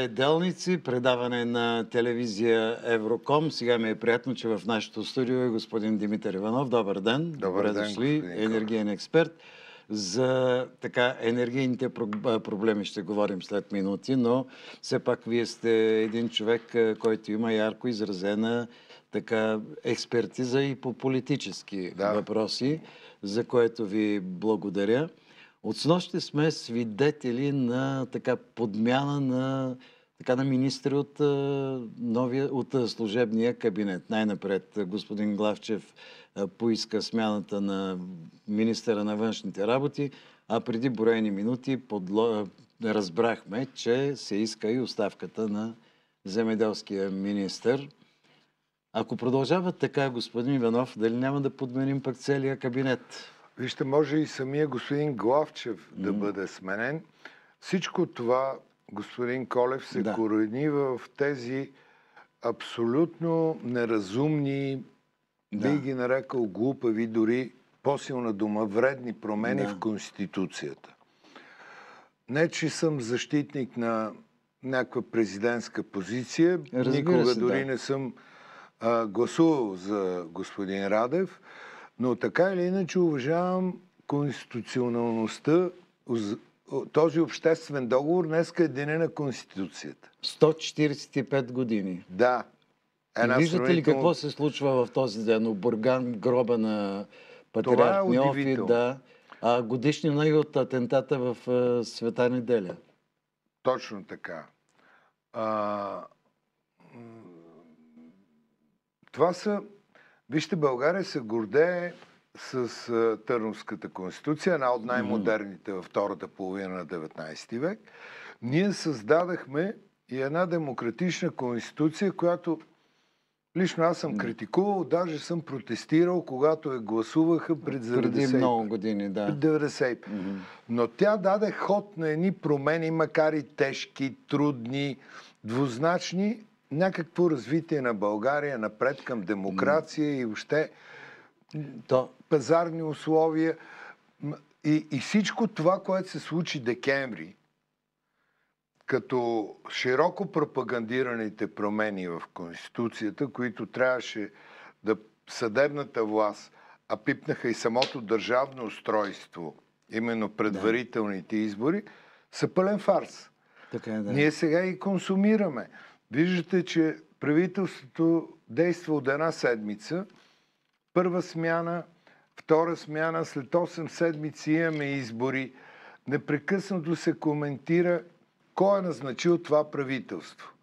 Делници, предаване на телевизия Евроком. Сега ми е приятно, че в нашото студио е господин Димитър Иванов. Добър ден. Добър ден, дошли. Енергиен експерт. За енергийните проблеми ще говорим след минути, но все пак вие сте един човек, който има ярко изразена експертиза и по политически въпроси, за което ви благодаря. От снощи сме свидетели на подмяна на министри от служебния кабинет. Най-напред господин Главчев поиска смяната на министъра на външните работи, а преди броени минути разбрахме, че се иска и оставката на земеделския министър. Ако продължава така, господин Иванов, дали няма да подменим пък целия кабинет? Вижте, може и самия господин Главчев да бъде сменен. Всичко това, господин Колев, се корени в тези абсолютно неразумни, би ги нарекал глупави, дори по-силна дума, вредни промени в Конституцията. Не, че съм защитник на някаква президентска позиция. Никога дори не съм гласувал за господин Радев. Но така или иначе уважавам конституционалността. Този обществен договор днеска е деня на Конституцията. 145 години. Да. Виждате ли какво се случва в този ден? Обурган гроба на патриарх Неофит, годишнина и от атентата в Света неделя. Точно така. Това са... Вижте, България се гордее с Търновската конституция, една от най-модерните във втората половина на 19 век. Ние създадахме и една демократична конституция, която лично аз съм критикувал, даже съм протестирал, когато я гласуваха преди много години, пред 90. Но тя даде ход на едни промени, макар и тежки, трудни, двузначни, някакво развитие на България напред към демокрация и въобще пазарни условия. И всичко това, което се случи декември, като широко пропагандираните промени в Конституцията, които трябваше да съдебната власт, а пипнаха и самото държавно устройство, именно предварителните избори, са пълен фарс. Ние сега и консумираме. Виждате, че правителството действа от една седмица. Първа смяна, втора смяна, след 8 седмици имаме избори. Непрекъснато се коментира кой е назначил това правителство.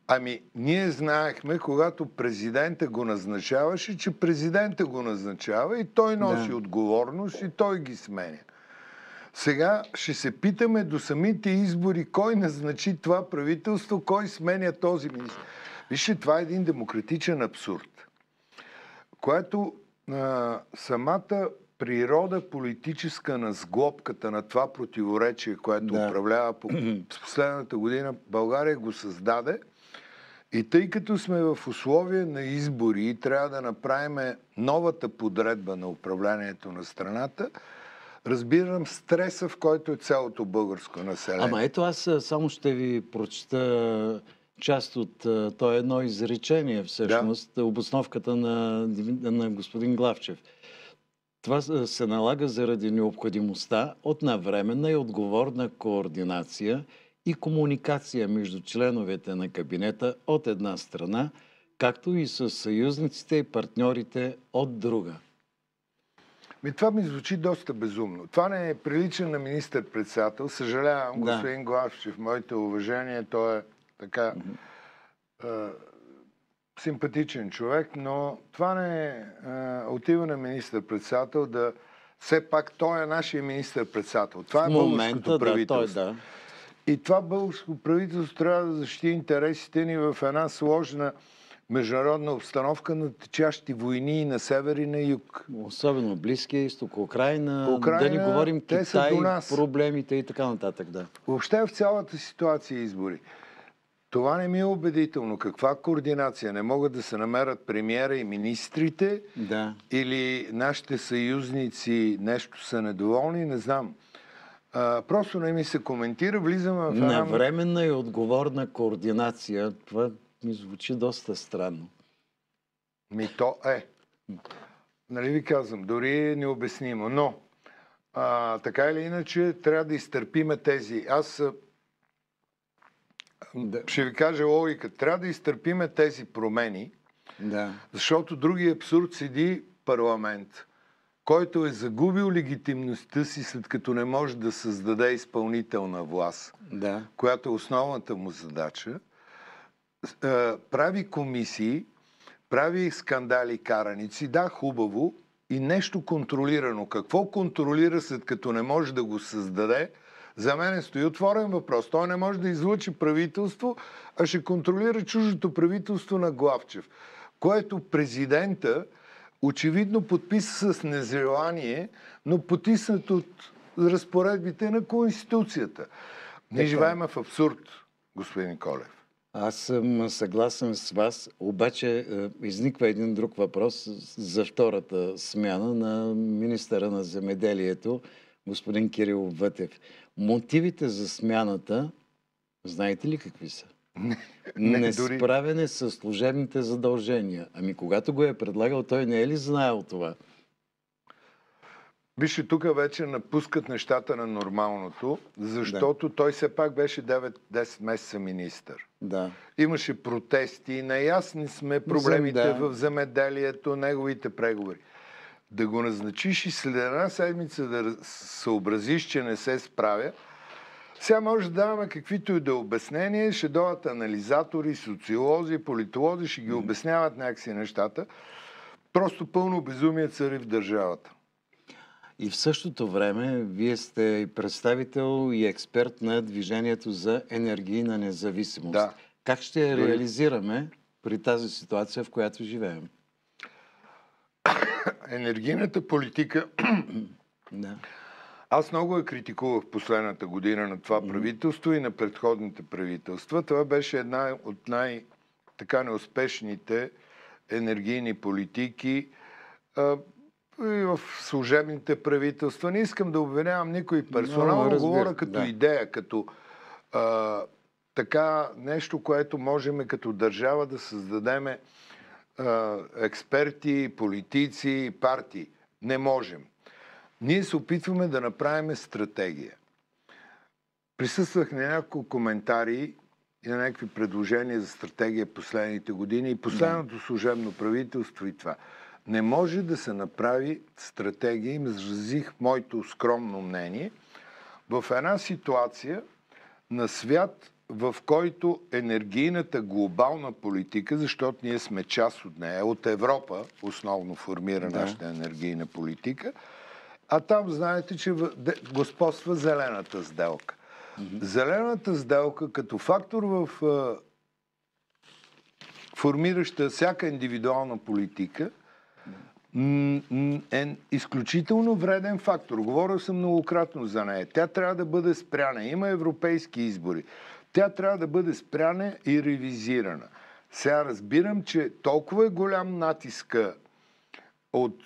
Ами, ние знаехме, когато президента го назначаваше, че президента го назначава и той носи отговорност и той ги сменя. Сега ще се питаме до самите избори кой назначи това правителство, кой сменя този министр. Вижте, това е един демократичен абсурд, което самата природа политическа на сглобката на това противоречие, което управлява по последната година, България го създаде. И тъй като сме в условия на избори и трябва да направим новата подредба на управлението на страната, разбирам стреса, в който е цялото българско население. Ама ето аз само ще ви прочета част от едно изречение, всъщност, обосновката на господин Главчев. Това се налага заради необходимостта от навременна и отговорна координация и комуникация между членовете на кабинета от една страна, както и с съюзниците и партньорите от друга. Това ми звучи доста безумно. Това не е прилича на министър-председател. Съжалявам, господин Главчев, моите уважения, той е така симпатичен човек, но това не е отива на министър-председател да... Все пак той е нашия министър-председател. Това е българското правителство. И това българско правителство трябва да защити интересите ни в една сложна международна обстановка на течащи войни на север и на юг. Особено Близкия изток, Украйна, да не говорим Китай, проблемите и така нататък. Въобще в цялата ситуация избори. Това не ми е убедително. Каква координация? Не могат да се намерят премиера и министрите или нашите съюзници нещо са недоволни? Не знам. Просто не ми се коментира. Влизаме в една... Навременна и отговорна координация. Това ми звучи доста странно. То е. Нали ви казвам, дори е необяснимо. Но, така или иначе, трябва да изтърпиме тези... Ще ви кажа логика. Трябва да изтърпиме тези промени, защото другия абсурд седи парламент, който е загубил легитимността си, след като не може да създаде изпълнителна власт, която е основната му задача, прави комисии, прави скандали, караници, хубаво, и нещо контролирано. Какво контролира, след като не може да го създаде? За мен стои отворен въпрос. Той не може да излъчи правителство, а ще контролира чуждото правителство на Главчев, което президента очевидно подписа с нежелание, но потиснат от разпоредбите на Конституцията. Ние живеем в абсурд, господин Колев. Аз съм съгласен с вас, обаче изниква един друг въпрос за втората смяна на министъра на земеделието, господин Кирил Вътев. Мотивите за смяната, знаете ли какви са? Не справяне с служебните задължения. Ами когато го е предлагал, той не е ли знаел това? Вижте, тук вече напускат нещата на нормалното, защото той все пак беше 9-10 месеца министър. Имаше протести, наясни сме проблемите в земеделието, неговите преговори. Да го назначиш и след една седмица да съобразиш, че не се справя, сега може да даваме каквито и да обяснения, ще дойдат анализатори, социолози, политолози, ще ги обясняват някакси нещата. Просто пълно безумие цари в държавата. И в същото време вие сте и представител и експерт на Движението за енергийна независимост. Как ще я реализираме при тази ситуация, в която живеем? Енергийната политика... Аз много я критикувах последната година на това правителство и на предходните правителства. Това беше една от най-така неуспешните енергийни политики и в служебните правителства. Не искам да обвинявам никой персонално, говоря като идея, като така нещо, което можем като държава да създадем експерти, политици, партии. Не можем. Ние се опитваме да направим стратегия. Присъствах на няколко коментари и на някакви предложения за стратегия последните години и последното служебно правителство и това. Не може да се направи стратегия, им изразих моето скромно мнение, в една ситуация на свят, в който енергийната глобална политика, защото ние сме част от нея, от Европа основно формира нашата енергийна политика, а там знаете, че господства зелената сделка. Зелената сделка като фактор в формираща всяка индивидуална политика е изключително вреден фактор. Говорил съм многократно за нея. Тя трябва да бъде спряна. Има европейски избори. Тя трябва да бъде спряна и ревизирана. Сега разбирам, че толкова е голям натиска от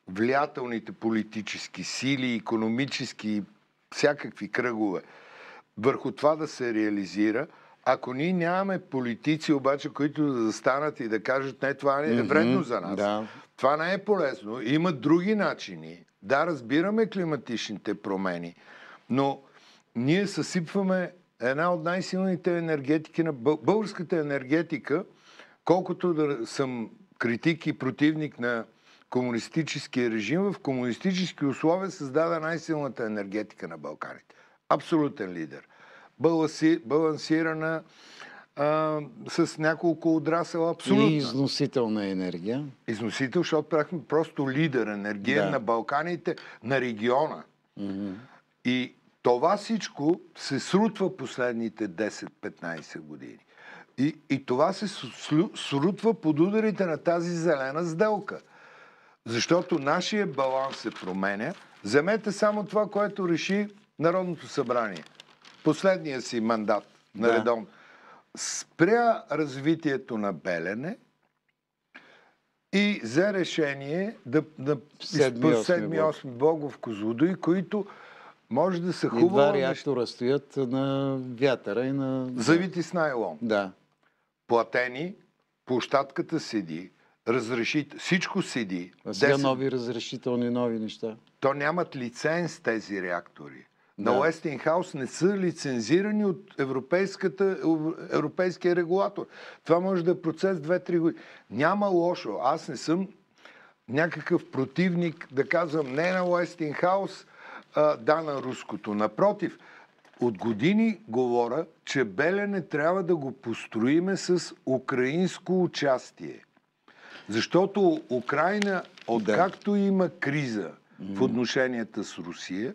влиятелните политически сили, икономически и всякакви кръгове върху това да се реализира. Ако ние нямаме политици обаче, които да застанат и да кажат, не, това не е вредно за нас. Това не е полезно. Има други начини. Да, разбираме климатичните промени, но ние съсипваме една от най-силните енергетики на българската енергетика, колкото да съм критик и противник на комунистическия режим, в комунистически условия създаде най-силната енергетика на Балканите. Абсолютен лидер. Балансирана с няколко отрасъла. Абсолютно. И износител на енергия. Износител, защото бяхме просто лидер енергия на Балканите, на региона. И това всичко се срутва последните 10-15 години. И това се срутва под ударите на тази зелена сделка. Защото нашия баланс се променя. Вземете само това, което реши Народното събрание. Последния си мандат на редовно. Спря развитието на Белене и взе решение да 7-8 блок в Козлодуй, които Може да са И хубаво два реактора стоят на вятъра и на... завити с найлон. Да. Платени, площадката седи, всичко седи. А сега 10 нови разрешителни, нови неща. То нямат лиценз тези реактори. Да. На Уестингхаус не са лицензирани от европейския регулатор. Това може да е процес 2-3 години. Няма лошо. Аз не съм някакъв противник да казвам не на Уестингхаус, да на руското. Напротив, от години говоря, че Белене трябва да го построиме с украинско участие. Защото Украйна, откакто има криза в отношенията с Русия,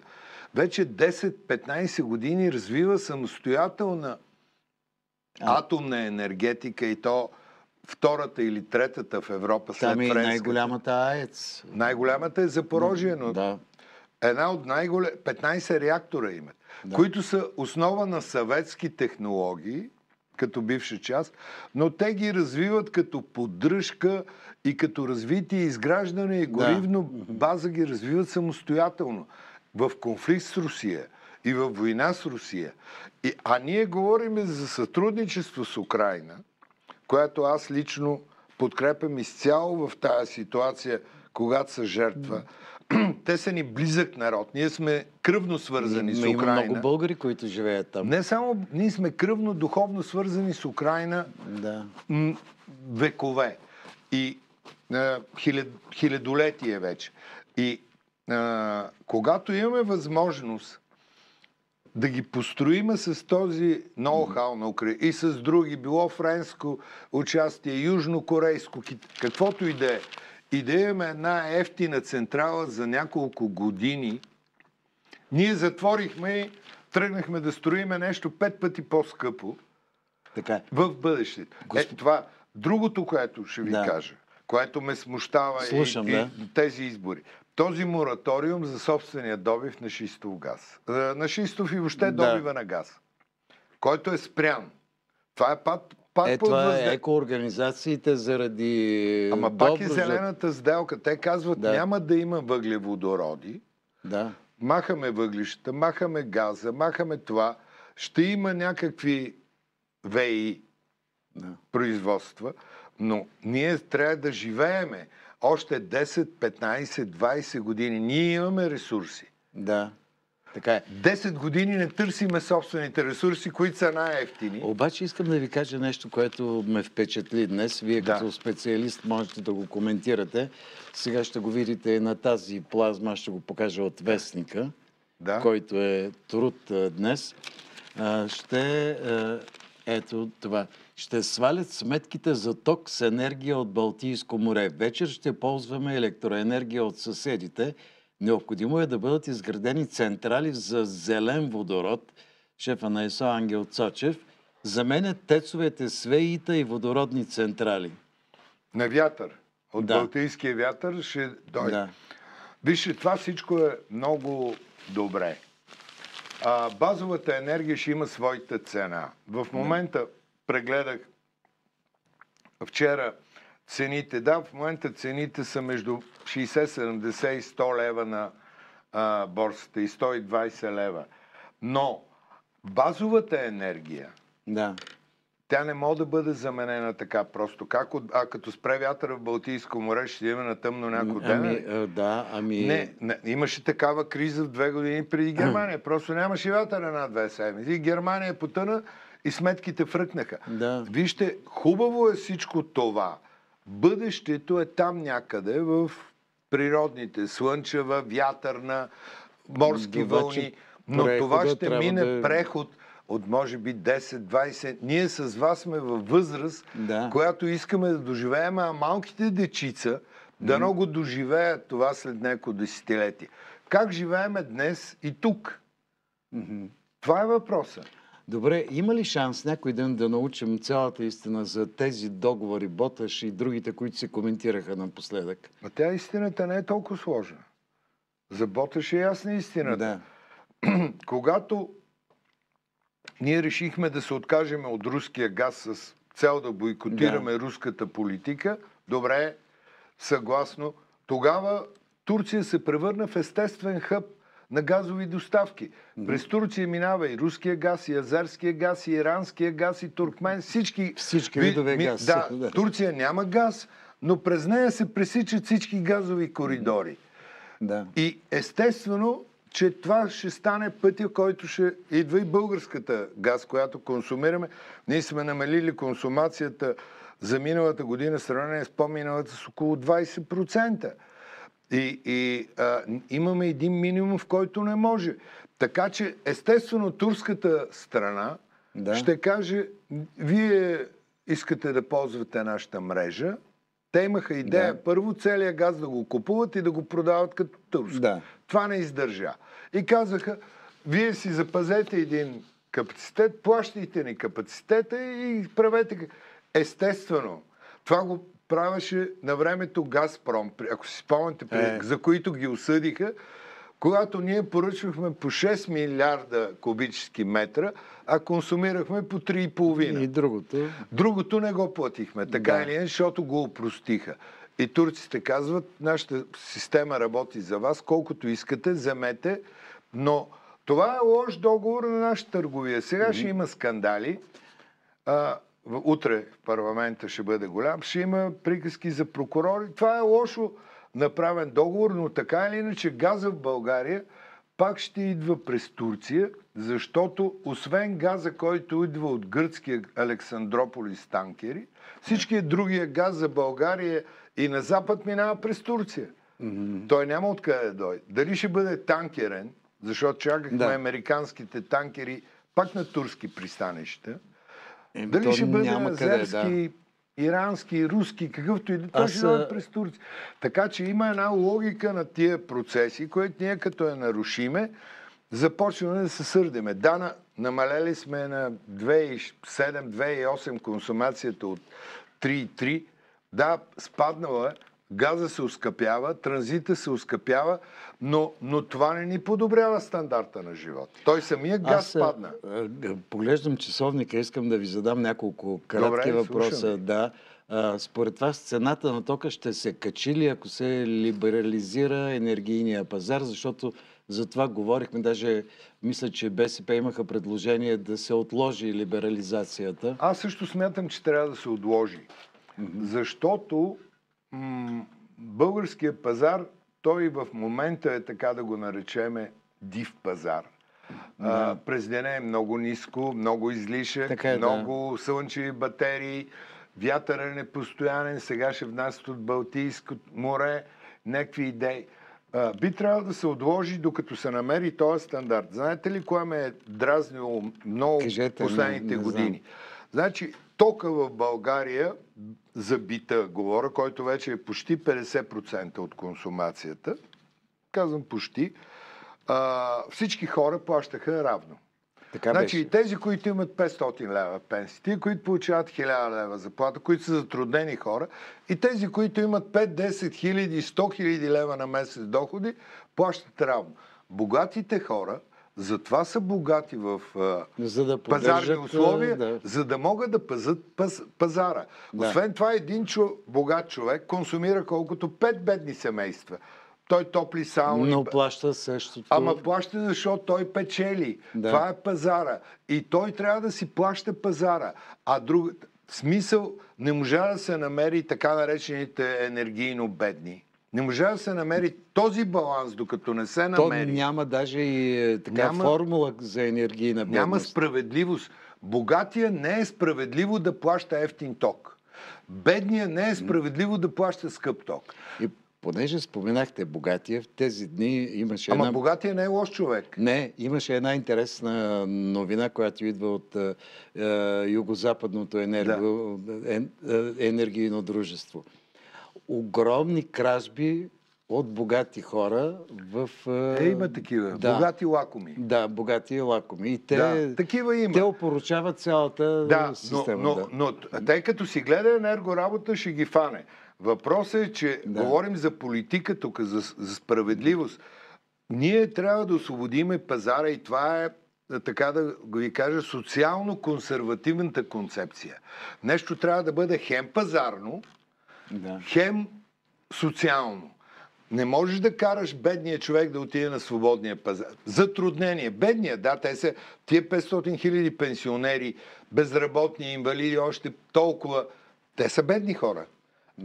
вече 10-15 години развива самостоятелна атомна енергетика и то втората или третата в Европа след Там е френската. най-голямата АЕЦ. Най-голямата е Запорожие, но Да. една от 15 реактора имат, които са основа на съветски технологии, като бивша част, но те ги развиват като поддръжка и като развитие, изграждане и горивно база ги развиват самостоятелно. В конфликт с Русия и в война с Русия. А ние говорим за сътрудничество с Украйна, което аз лично подкрепям изцяло в тази ситуация, когато са жертва. Те са ни близък народ. Ние сме кръвно свързани с Украйна. Има много българи, които живеят там. Не само ние сме кръвно, духовно свързани с Украйна векове. И хилядолетие вече. И когато имаме възможност да ги построиме с този ноу-хау на Украина и с други, било френско участие, южнокорейско, каквото и да имаме една ефтина централа за няколко години, ние затворихме и тръгнахме да строиме нещо 5 пъти по-скъпо в бъдещето. Това другото, което ще ви кажа, което ме смущава и тези избори. Този мораториум за собствения добив на шистов газ. На шистов и въобще добива на газ. Който е спрян. Това е пак това е екоорганизациите заради... Ама пак е зелената сделка. Те казват, няма да има въглеводороди. Да. Махаме въглищата, махаме газа, махаме това. Ще има някакви ВИ производства, но ние трябва да живееме още 10, 15, 20 години. Ние имаме ресурси. Да. Така е. 10 години не търсиме собствените ресурси, които са най-ефтини. Обаче искам да ви кажа нещо, което ме впечатли днес. Вие като специалист можете да го коментирате. Сега ще го видите на тази плазма, ще го покажа от Вестника, който е труд днес. Ето това. Ще свалят сметките за ток с енергия от Балтийско море. Вечер ще ползваме електроенергия от съседите. Необходимо е да бъдат изградени централи за зелен водород. Шефа на ЕСО Ангел Цочев заменят тецовете с ВЕИ-та и водородни централи. На вятър. От Балтийския вятър ще дойде. Вижте, това всичко е много добре. Базовата енергия ще има своята цена. В момента прегледах вчера цените. В момента цените са между 60, 70 и 100 лева на борсата и 120 лева. Но базовата енергия, тя не може да бъде заменена така просто. Като спре вятъра в Балтийско море, ще има на тъмно някой ден. Не, имаше такава криза в 2 години преди Германия. Просто нямаше вятър една 2 седмици. Германия потъна и сметките фръкнаха. Вижте, хубаво е всичко това. Бъдещето е там някъде в природните, слънчева, вятърна, морски вълни. Но това ще мине преход от може би 10-20. Ние с вас сме във възраст, която искаме да доживеем, а малките дечица да много доживеят това след няколко десетилетие. Как живееме днес и тук? Това е въпросът. Добре, има ли шанс някой ден да научим цялата истина за тези договори, Боташ и другите, които се коментираха напоследък? Тя истината не е толкова сложна. За Боташ е ясна истината. Когато ние решихме да се откажем от руския газ с цел да бойкотираме руската политика, добре, съгласно, тогава Турция се превърна в естествен хъб на газови доставки. През Турция минава и руския газ, и азерския газ, и иранския газ, и туркмен, всички видове газ. Да, Турция няма газ, но през нея се пресичат всички газови коридори. Да. И естествено, че това ще стане пътя, който ще идва и българската газ, която консумираме. Ние сме намалили консумацията за миналата година, в сравнение с по-миналата с около 20%. И имаме един минимум, в който не може. Така че, естествено, турската страна ще каже, вие искате да ползвате нашата мрежа. Те имаха идея първо целият газ да го купуват и да го продават като турски. Това не издържа. И казаха, вие си запазете един капацитет, плащайте ни капацитета и правете. Естествено, това го правеше на времето Газпром, ако си спомняте, за които ги осъдиха, когато ние поръчвахме по 6 милиарда кубически метра, а консумирахме по 3,5. И другото? Другото не го платихме, така или не, защото го опростиха. И турците казват, нашата система работи за вас, колкото искате, вземете, но това е лош договор на нашата търговия. Сега ще има скандали. Утре в парламента ще бъде голям, ще има приказки за прокурори. Това е лошо направен договор, но така или иначе газа в България пак ще идва през Турция, защото освен газа, който идва от гръцкия Александрополис танкери, всичкият другия газ за България и на запад минава през Турция. Той няма откъде да дойде. Дали ще бъде танкерен, защото чакахме американските танкери пак на турски пристанища, дали ще бъде азерски, ирански, руски, какъвто и да, той ще дойде през Турция. Така че има една логика на тия процеси, които ние като я нарушиме, започваме да се сърдиме. Да, намалели сме на 2,7-2,8 консумацията от 3,3. Да, спаднала е. Газа се оскъпява, транзита се оскъпява, но това не ни подобрява стандарта на живот. Той самия газ спадна. Поглеждам часовника, искам да ви задам няколко кратки въпроса. Да. Според вас цената на тока ще се качи ли, ако се либерализира енергийния пазар? Защото за това говорихме, даже мисля, че БСП имаха предложение да се отложи либерализацията. Аз също смятам, че трябва да се отложи. Защото българския пазар, той в момента е, така да го наречеме, див пазар. През деня е много ниско, много излишък, много слънчеви батерии, вятър е непостоянен, сега ще внасят от Балтийско море, някакви идеи. Би трябвало да се отложи, докато се намери този стандарт. Знаете ли кое ме е дразнило много последните години? Значи, тока в България, за бита говоря, който вече е почти 50% от консумацията, казвам почти, всички хора плащаха равно. Значи и тези, които имат 500 лева пенсии, тези, които получават 1000 лева заплата, които са затруднени хора, и тези, които имат 5-10 хиляди, 100 хиляди лева на месец доходи, плащат равно. Богатите хора, затова са богати в пазарни условия, за да могат да пазят пазара. Освен това, един богат човек консумира колкото 5 бедни семейства. Той топли сауни. Но плаща същото. Ама плаща, защото той печели. Това е пазара. И той трябва да си плаща пазара. А смисъл не можа да се намери така наречените енергийно бедни. Не може да се намери този баланс, докато не се намери. То няма даже и формула за енергийна бедност. Няма справедливост. Богатия не е справедливо да плаща ефтин ток. Бедния не е справедливо да плаща скъп ток. И понеже споменахте богатия, в тези дни имаше Ама богатия не е лош човек. Не, имаше една интересна новина, която идва от югозападното енергийно дружество. Огромни кражби от богати хора в... Има такива. Богати лакоми. Да, богати лакоми. И такива има. Те опоручават цялата система. Но тъй като си гледа енергоработа, ще ги фане. Въпросът е, че говорим за политика тук, за справедливост. Ние трябва да освободиме пазара и това е, така да ви кажа, социално-консервативната концепция. Нещо трябва да бъде хем пазарно, хем социално. Не можеш да караш бедния човек да отиде на свободния пазар. Затруднение. Бедния, да, те са тия 500 хиляди пенсионери, безработни, инвалиди, още толкова. Те са бедни хора.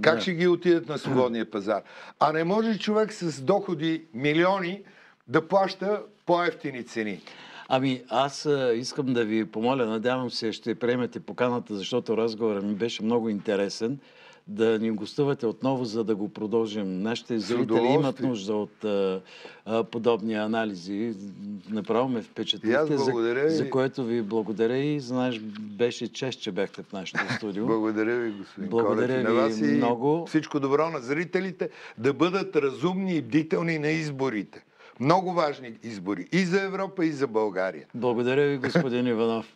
Как ще ги отидат на свободния пазар? А не може човек с доходи милиони да плаща по-евтини цени. Ами, аз искам да ви помоля, надявам се, ще приемете поканата, защото разговорът ми беше много интересен, да ни гостувате отново, за да го продължим. Нашите зрители имат нужда от подобни анализи. Направо ме впечатлихте, за което ви благодаря и знаеш, беше чест, че бяхте в нашото студио. Благодаря ви, господин Благодаря Колев. ви На вас много. Всичко добро на зрителите, да бъдат разумни и бдителни на изборите. Много важни избори и за Европа, и за България. Благодаря ви, господин Иванов.